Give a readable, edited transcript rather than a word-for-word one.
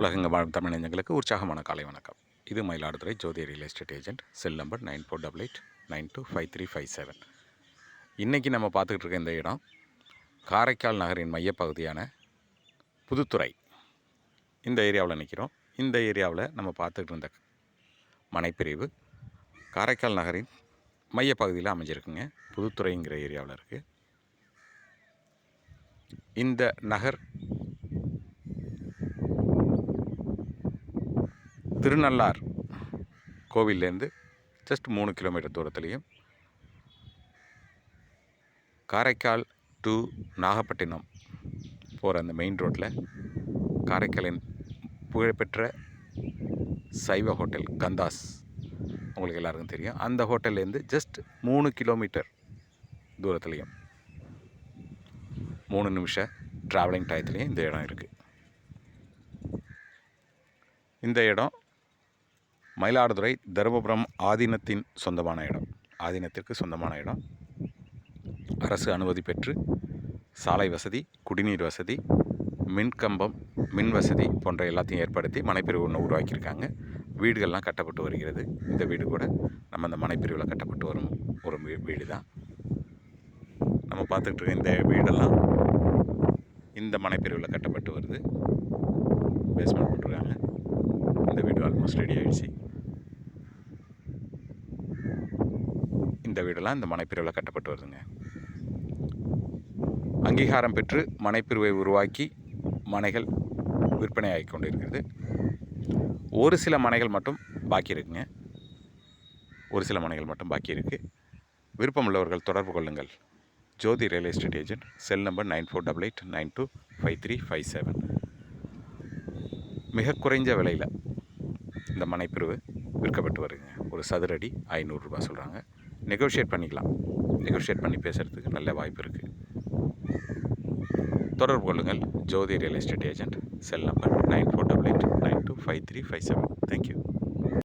உலகெங்க வாழும் தமிழ் நெஞ்சங்களுக்கு உற்சாகமான காலை வணக்கம். இது Mayiladuthurai Jothi real estate agent. Cell number 9488925357. இன்றைக்கி நம்ம பார்த்துக்கிட்டு இருக்க இந்த இடம் காரைக்கால் நகரின் மையப்பகுதியான புதுத்துறை. இந்த ஏரியாவில் நிற்கிறோம். இந்த ஏரியாவில் நம்ம பார்த்துக்கிட்டு இருந்த மனைப்பிரிவு காரைக்கால் நகரின் மையப்பகுதியில் அமைஞ்சிருக்குங்க. புதுத்துறைங்கிற ஏரியாவில் இருக்குது. இந்த நகர் திருநள்ளார் கோவிலேருந்து ஜஸ்ட் 3 கிலோமீட்டர் தூரத்துலேயும், காரைக்கால் டு நாகப்பட்டினம் போகிற அந்த மெயின் ரோட்டில் காரைக்காலின் புகழ்பெற்ற சைவ ஹோட்டல் கந்தாஸ் உங்களுக்கு எல்லாருக்கும் தெரியும். அந்த ஹோட்டல்லேருந்து ஜஸ்ட் 3 கிலோமீட்டர் தூரத்துலேயும் 3 நிமிஷம் ட்ராவலிங் டயத்துலேயும் இந்த இடம் இருக்குது. இந்த இடம் மயிலாடுதுறை தருமபுரம் ஆதீனத்திற்கு சொந்தமான இடம். அரசு அனுமதி பெற்று சாலை வசதி, குடிநீர் வசதி, மின்கம்பம், மின் வசதி போன்ற எல்லாத்தையும் ஏற்படுத்தி மனைப்பிரிவு ஒன்று உருவாக்கியிருக்காங்க. வீடுகள்லாம் கட்டப்பட்டு வருகிறது. இந்த வீடு கூட நம்ம இந்த மனைப்பிரிவில் கட்டப்பட்டு வரும் ஒரு வீடு தான். நம்ம பார்த்துக்கிட்டு இருக்க இந்த வீடெல்லாம் இந்த மனைப்பிரிவில் கட்டப்பட்டு வருது. பேஸ்மெண்ட் போட்டுருக்காங்க. இந்த வீடு ஆல்மோஸ்ட் ரெடி ஆகிடுச்சு. இந்த வீடெல்லாம் இந்த மனைப்பிரிவில் கட்டப்பட்டு வருதுங்க. அங்கீகாரம் பெற்று மனைப்பிரிவை உருவாக்கி மனைகள் விற்பனையாகி கொண்டு இருக்கிறது. ஒரு சில மனைகள் மட்டும் பாக்கி இருக்குங்க. விருப்பம் உள்ளவர்கள் தொடர்பு கொள்ளுங்கள். Jothi real estate agent. Cell number 9488925357. மிக குறைஞ்ச விலையில் இந்த மனைப்பிரிவு விற்கப்பட்டு வருங்க. ஒரு சதுரடி 500 ரூபா சொல்கிறாங்க. நெகோஷியேட் பண்ணிக்கலாம். நெகோஷியேட் பண்ணி பேசுகிறதுக்கு நல்ல வாய்ப்பு இருக்குது. தொடர்பு கொள்ளுங்கள். Jothi real estate agent. Cell number 9488925357. Thank you.